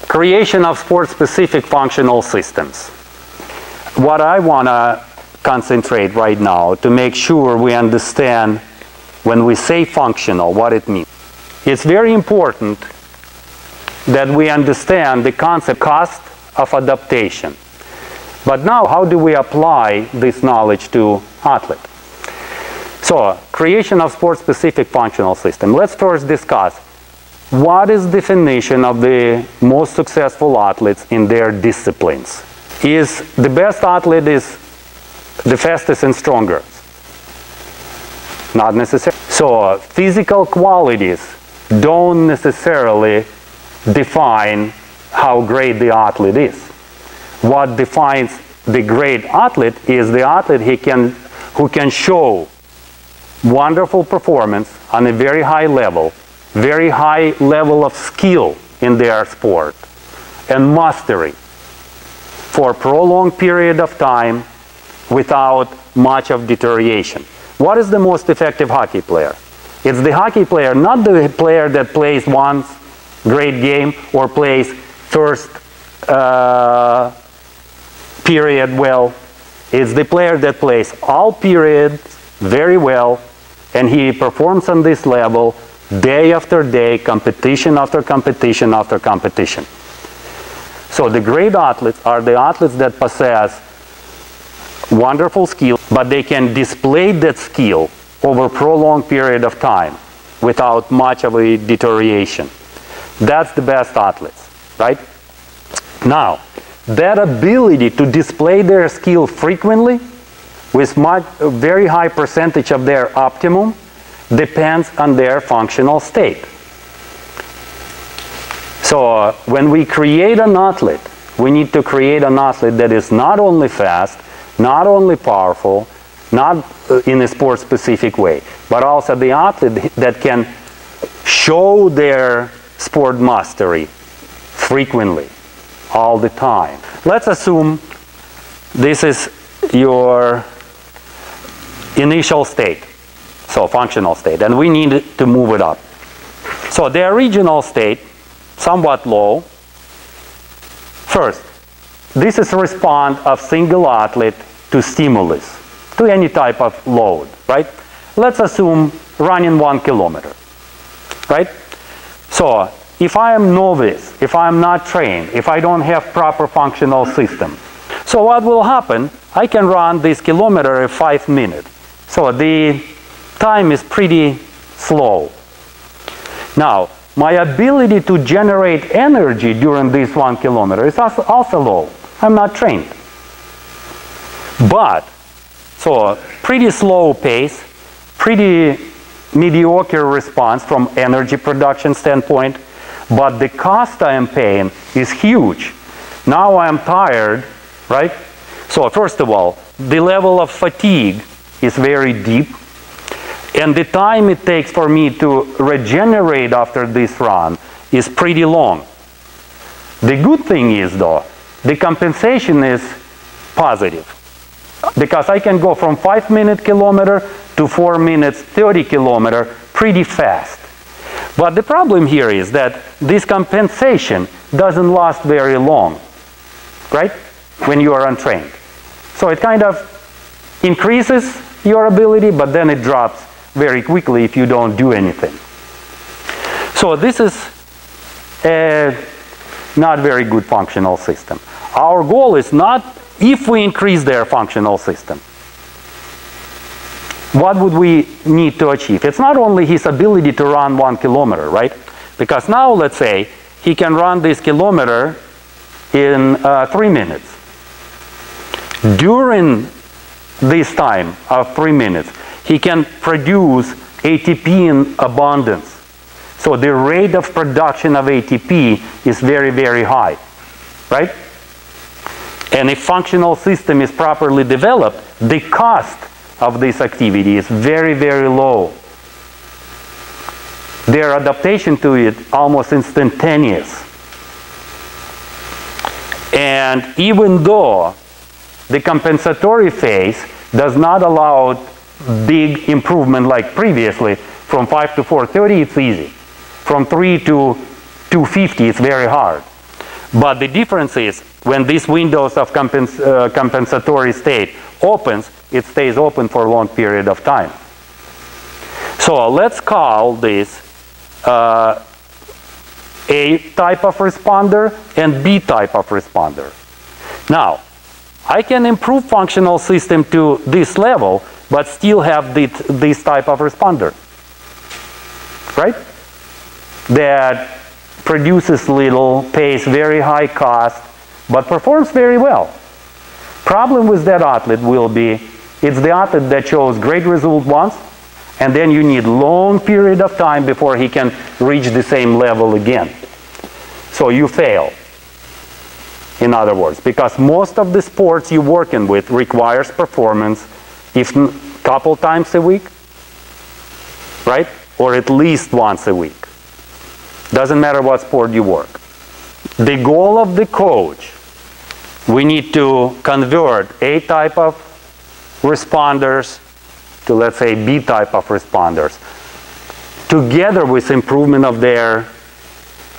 creation of sport-specific functional systems. What I want to concentrate right now to make sure we understand when we say functional, what it means. It's very important that we understand the concept cost of adaptation. But now, how do we apply this knowledge to athlete? So, creation of sport-specific functional system. Let's first discuss what is the definition of the most successful athletes in their disciplines. Is the best athlete is the fastest and strongest? Not necessarily. So, physical qualities don't necessarily define how great the athlete is. What defines the great athlete is the athlete who can show wonderful performance on a very high level of skill in their sport, and mastery for a prolonged period of time without much of deterioration. What is the most effective hockey player? It's the hockey player, not the player that plays once, great game, or plays first period well. It's the player that plays all periods very well, and he performs on this level day after day, competition after competition after competition. So the great athletes are the athletes that possess wonderful skill, but they can display that skill over a prolonged period of time without much of a deterioration. That's the best athletes, right? Now, that ability to display their skill frequently with a very high percentage of their optimum depends on their functional state. So when we create an athlete, we need to create an athlete that is not only fast, not only powerful, not in a sport-specific way, but also the athlete that can show their sport mastery frequently, all the time. Let's assume this is your initial state, so functional state, and we need to move it up. So the original state, somewhat low. First, this is a response of single athlete to stimulus, to any type of load, right? Let's assume running 1 kilometer, right? So if I am novice, if I am not trained, if I don't have proper functional system, so what will happen? I can run this kilometer in 5 minutes. So the time is pretty slow. Now, my ability to generate energy during this 1 kilometer is also low. I'm not trained. But, so pretty slow pace, pretty mediocre response from energy production standpoint, but the cost I am paying is huge. Now I am tired, right? So first of all, the level of fatigue is very deep, and the time it takes for me to regenerate after this run is pretty long. The good thing is, though, the compensation is positive, because I can go from 5-minute kilometer to 4 minutes 30 kilometer pretty fast. But the problem here is that this compensation doesn't last very long, right? When you are untrained. So it kind of increases your ability, but then it drops very quickly if you don't do anything. So this is a not very good functional system. Our goal is not if we increase their functional system. What would we need to achieve? It's not only his ability to run 1 kilometer, right? Because now, let's say, he can run this kilometer in 3 minutes. During this time of 3 minutes, he can produce ATP in abundance. So the rate of production of ATP is very, very high, right? And if functional system is properly developed, the cost of this activity is very, very low. Their adaptation to it almost instantaneous. And even though the compensatory phase does not allow big improvement like previously, from 5 to 430 it's easy. From 3 to 250 it's very hard. But the difference is when these windows of compensatory state opens, it stays open for a long period of time. So let's call this A type of responder and B type of responder. Now, I can improve functional system to this level, but still have this type of responder, right? That produces little, pays very high cost, but performs very well. Problem with that outlet will be, it's the outlet that shows great result once, and then you need long period of time before he can reach the same level again. So you fail, in other words, because most of the sports you're working with requires performance, if a couple times a week, right? Or at least once a week. Doesn't matter what sport you work. The goal of the coach, we need to convert A type of responders to, let's say, B type of responders, together with improvement of their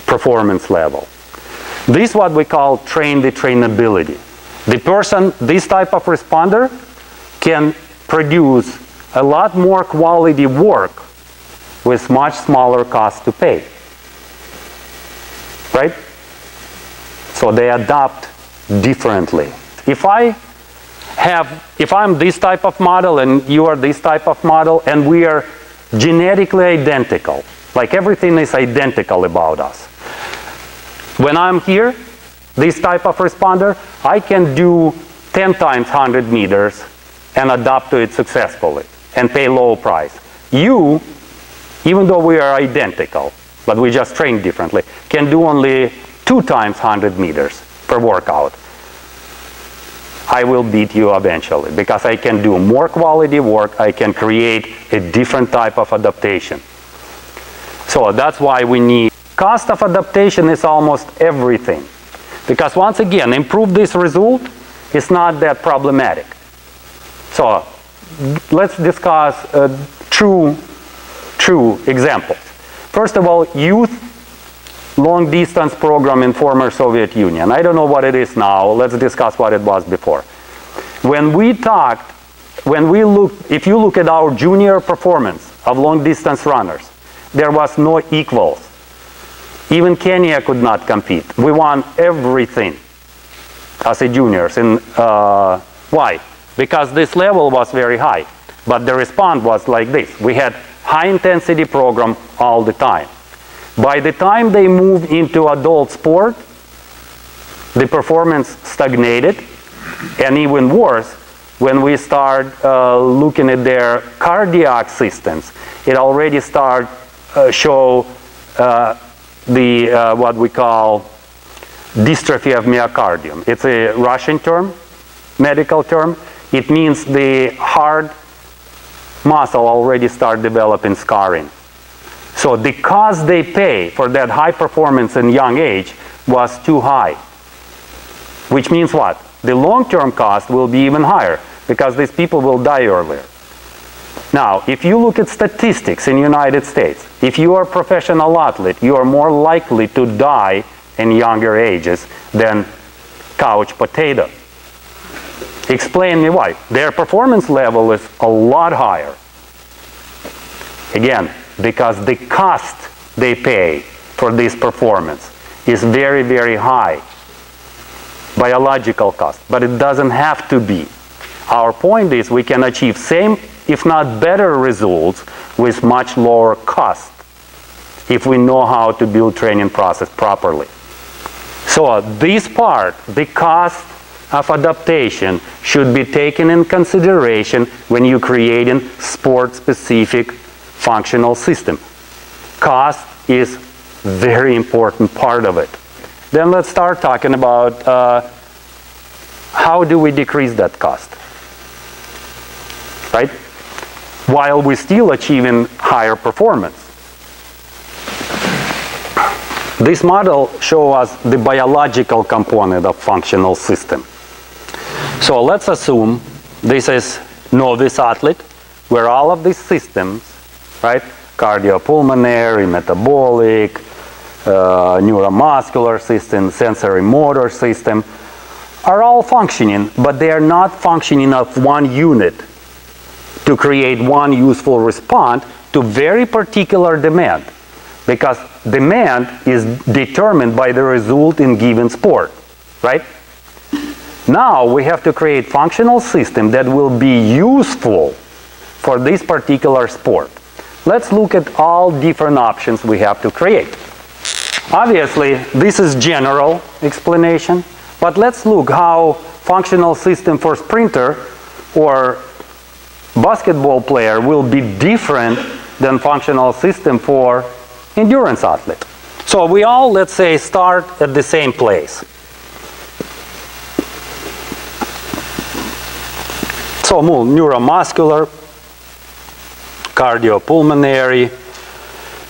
performance level. This is what we call train the trainability. The person, this type of responder, can produce a lot more quality work with much smaller cost to pay. Right? So they adapt differently. If I'm this type of model and you are this type of model and we are genetically identical, like everything is identical about us. When I'm here, this type of responder, I can do 10 times 100 meters and adapt to it successfully and pay low price. You, even though we are identical, but we just train differently, can do only 2 times 100 meters per workout. I will beat you eventually because I can do more quality work. I can create a different type of adaptation. So that's why we need cost of adaptation is almost everything. Because once again, improve this result is not that problematic. So let's discuss true examples. First of all, youth long distance program in former Soviet Union. I don't know what it is now. Let's discuss what it was before. When we talked, if you look at our junior performance of long distance runners, there was no equals. Even Kenya could not compete. We won everything as a juniors. Why? Because this level was very high, but the response was like this. We had high intensity program all the time. By the time they moved into adult sport, the performance stagnated, and even worse, when we start looking at their cardiac systems, it already started show what we call dystrophy of myocardium. It's a Russian term, medical term. It means the heart muscle already start developing scarring. So the cost they pay for that high performance in young age was too high. Which means what? The long-term cost will be even higher because these people will die earlier. Now, if you look at statistics in the United States, if you are a professional athlete, you are more likely to die in younger ages than couch potato. Explain me why. Their performance level is a lot higher. Again, because the cost they pay for this performance is very, very high. Biological cost, but it doesn't have to be. Our point is we can achieve same, if not better results with much lower cost if we know how to build training process properly. So this part, the cost of adaptation, should be taken in consideration when you're creating sport-specific functional system. Cost is very important part of it. Then let's start talking about how do we decrease that cost, right? While we're still achieving higher performance. This model shows us the biological component of functional system. So let's assume this is novice athlete, where all of these systems, right? Cardiopulmonary, metabolic, neuromuscular system, sensory motor system, are all functioning, but they are not functioning as one unit to create one useful response to very particular demand, because demand is determined by the result in given sport, right? Now we have to create functional system that will be useful for this particular sport. Let's look at all different options we have to create. Obviously, this is general explanation, but let's look how functional system for sprinter or basketball player will be different than functional system for endurance athlete. So we all, let's say, start at the same place. So neuromuscular, cardiopulmonary,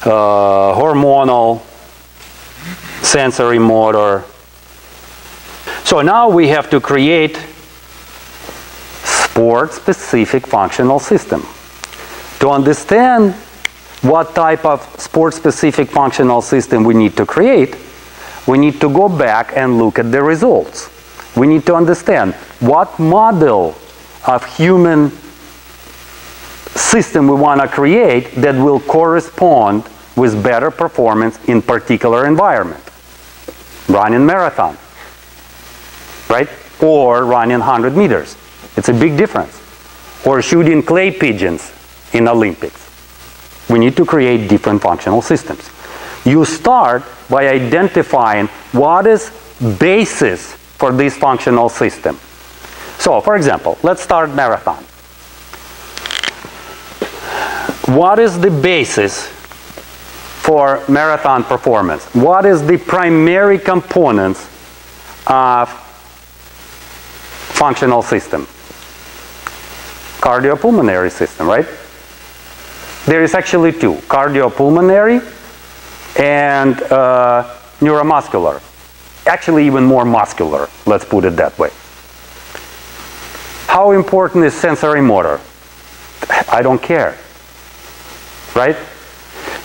hormonal, sensory motor. So now we have to create sport-specific functional system. To understand what type of sport-specific functional system we need to create, we need to go back and look at the results. We need to understand what model of human system we want to create that will correspond with better performance in particular environment. Running marathon, right? Or running 100 meters. It's a big difference. Or shooting clay pigeons in Olympics. We need to create different functional systems. You start by identifying what is basis for this functional system. So, for example, let's start marathon. What is the basis for marathon performance? What is the primary components of functional system? Cardiopulmonary system, right? There is actually two, cardiopulmonary and neuromuscular. Actually even more muscular, let's put it that way. How important is sensory motor? I don't care, right?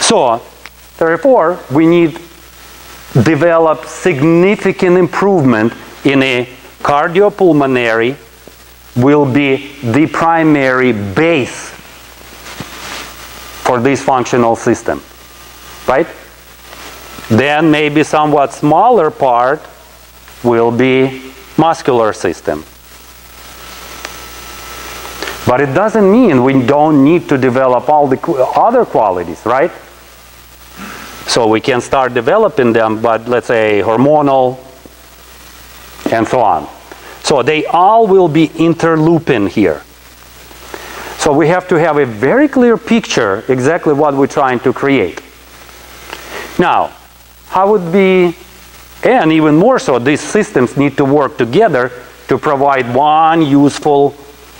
So, therefore, we need to develop significant improvement in a cardiopulmonary will be the primary base for this functional system, right? Then maybe somewhat smaller part will be muscular system. But it doesn't mean we don't need to develop all the other qualities, right? So we can start developing them, but let's say hormonal and so on. So they all will be interlooping here. So we have to have a very clear picture exactly what we're trying to create. Now, how would be, and even more so, these systems need to work together to provide one useful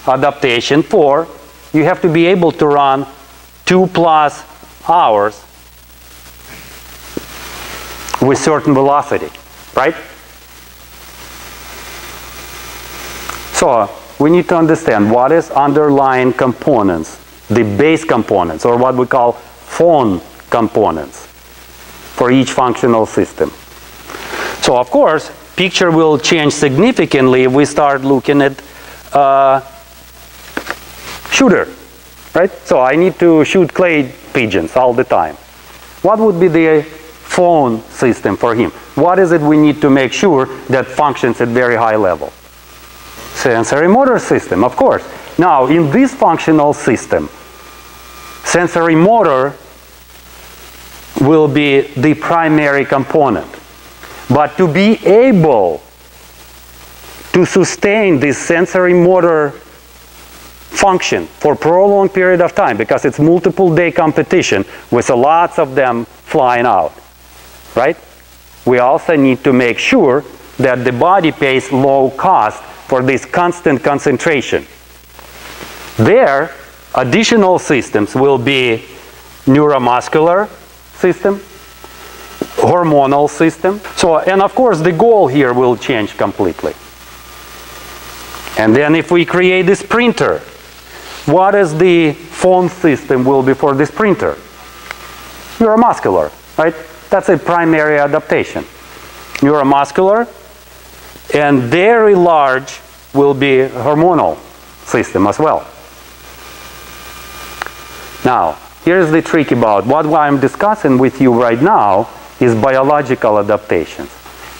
adaptation for, you have to be able to run 2+ hours with certain velocity, right? So we need to understand what is underlying components, the base components, or what we call phone components for each functional system. So of course, picture will change significantly if we start looking at shooter, right? So I need to shoot clay pigeons all the time. What would be the phone system for him? What is it we need to make sure that functions at very high level? Sensory motor system, of course. Now, in this functional system, sensory motor will be the primary component. But to be able to sustain this sensory motor function for a prolonged period of time, because it's multiple day competition with lots of them flying out, right? We also need to make sure that the body pays low cost for this constant concentration. There, additional systems will be neuromuscular system, hormonal system. So, and of course the goal here will change completely. And then if we create this printer, what is the phone system will be for this printer? Neuromuscular, right? That's a primary adaptation. Neuromuscular, and very large will be hormonal system as well. Now, here's the trick about what I'm discussing with you right now is biological adaptations.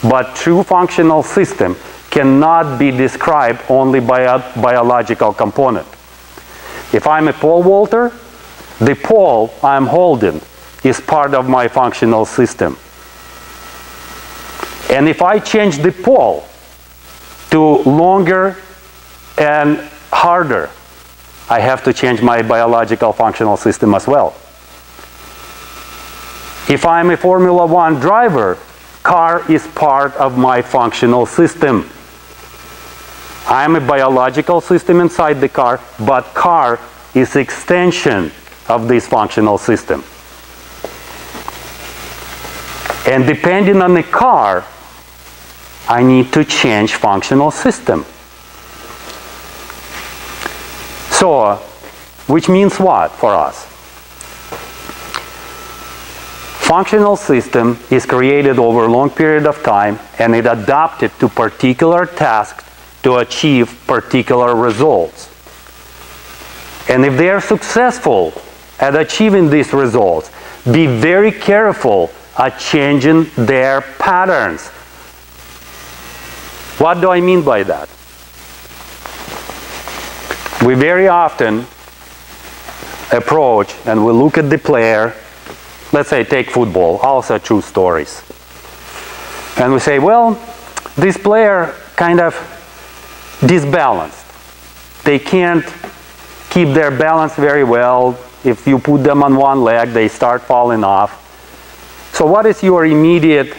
But true functional system cannot be described only by a biological component. If I'm a pole vaulter, the pole I'm holding is part of my functional system. And if I change the pole to longer and harder, I have to change my biological functional system as well. If I'm a Formula One driver, car is part of my functional system. I'm a biological system inside the car, but car is extension of this functional system. And depending on the car, I need to change functional system. So, which means what for us? Functional system is created over a long period of time and it adapted to particular tasks to achieve particular results. And if they are successful at achieving these results, be very careful at changing their patterns. What do I mean by that? We very often approach and we look at the player, let's say take football, also true stories. And we say, well, this player kind of disbalanced. They can't keep their balance very well. If you put them on one leg, they start falling off. So what is your immediate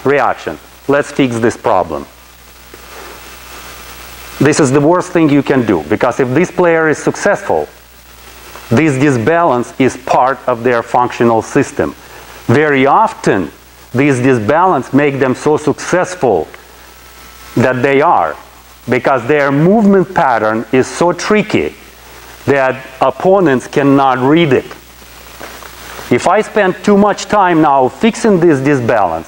reaction? Let's fix this problem. This is the worst thing you can do, because if this player is successful, this disbalance is part of their functional system. Very often, these disbalance make them so successful that they are, because their movement pattern is so tricky that opponents cannot read it. If I spend too much time now fixing this disbalance,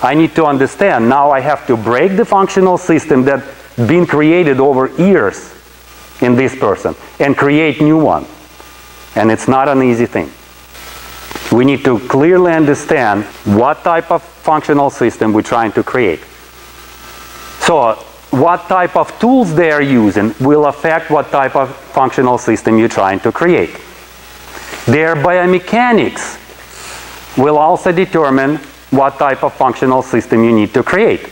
I need to understand now I have to break the functional system that's been created over years in this person and create new one. And it's not an easy thing. We need to clearly understand what type of functional system we're trying to create. So what type of tools they are using will affect what type of functional system you're trying to create. Their biomechanics will also determine what type of functional system you need to create.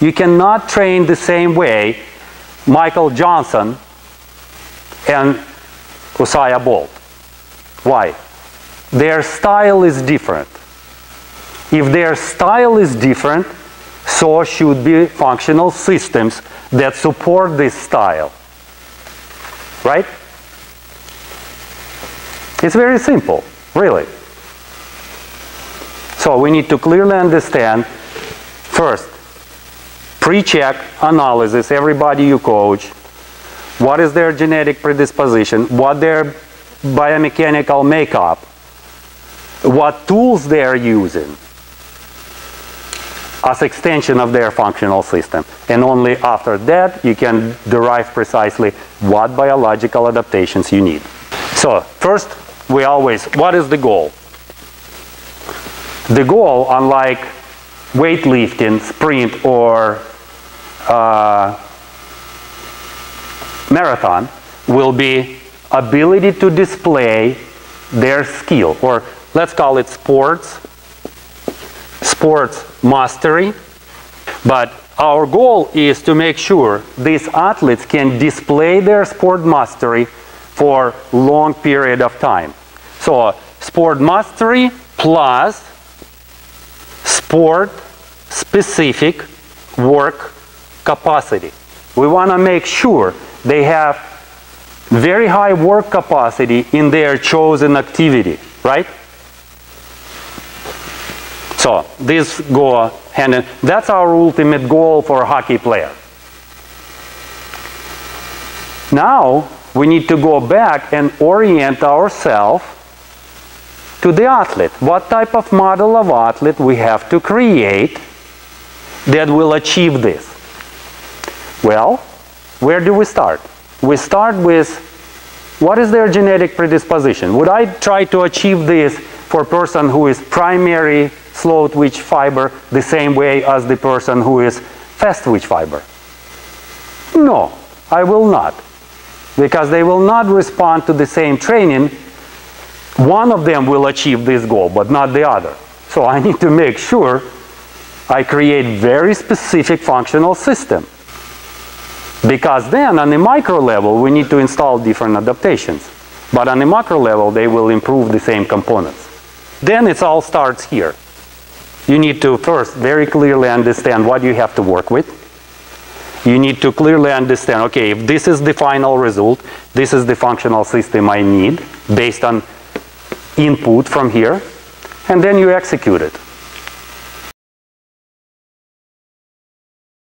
You cannot train the same way Michael Johnson and Usain Bolt. Why? Their style is different. If their style is different, so should be functional systems that support this style. Right? It's very simple, really. So we need to clearly understand, first, pre-check analysis, everybody you coach, what is their genetic predisposition, what their biomechanical makeup, what tools they are using as extension of their functional system. And only after that you can derive precisely what biological adaptations you need. So first, what is the goal? The goal, unlike weightlifting, sprint, or marathon, will be ability to display their skill, or let's call it sports mastery. But our goal is to make sure these athletes can display their sport mastery for long period of time. So sport mastery plus sport specific work capacity. We want to make sure they have very high work capacity in their chosen activity, right? So these go hand in. That's our ultimate goal for a hockey player. Now we need to go back and orient ourselves to the athlete. What type of model of athlete we have to create that will achieve this? Well, where do we start? We start with what is their genetic predisposition? Would I try to achieve this for a person who is primary slow twitch fiber the same way as the person who is fast twitch fiber? No, I will not. Because they will not respond to the same training. One of them will achieve this goal, but not the other. So I need to make sure I create very specific functional system. Because then on the micro level, we need to install different adaptations. But on the macro level, they will improve the same components. Then it all starts here. You need to first very clearly understand what you have to work with. You need to clearly understand, okay, if this is the final result, this is the functional system I need based on input from here, and then you execute it.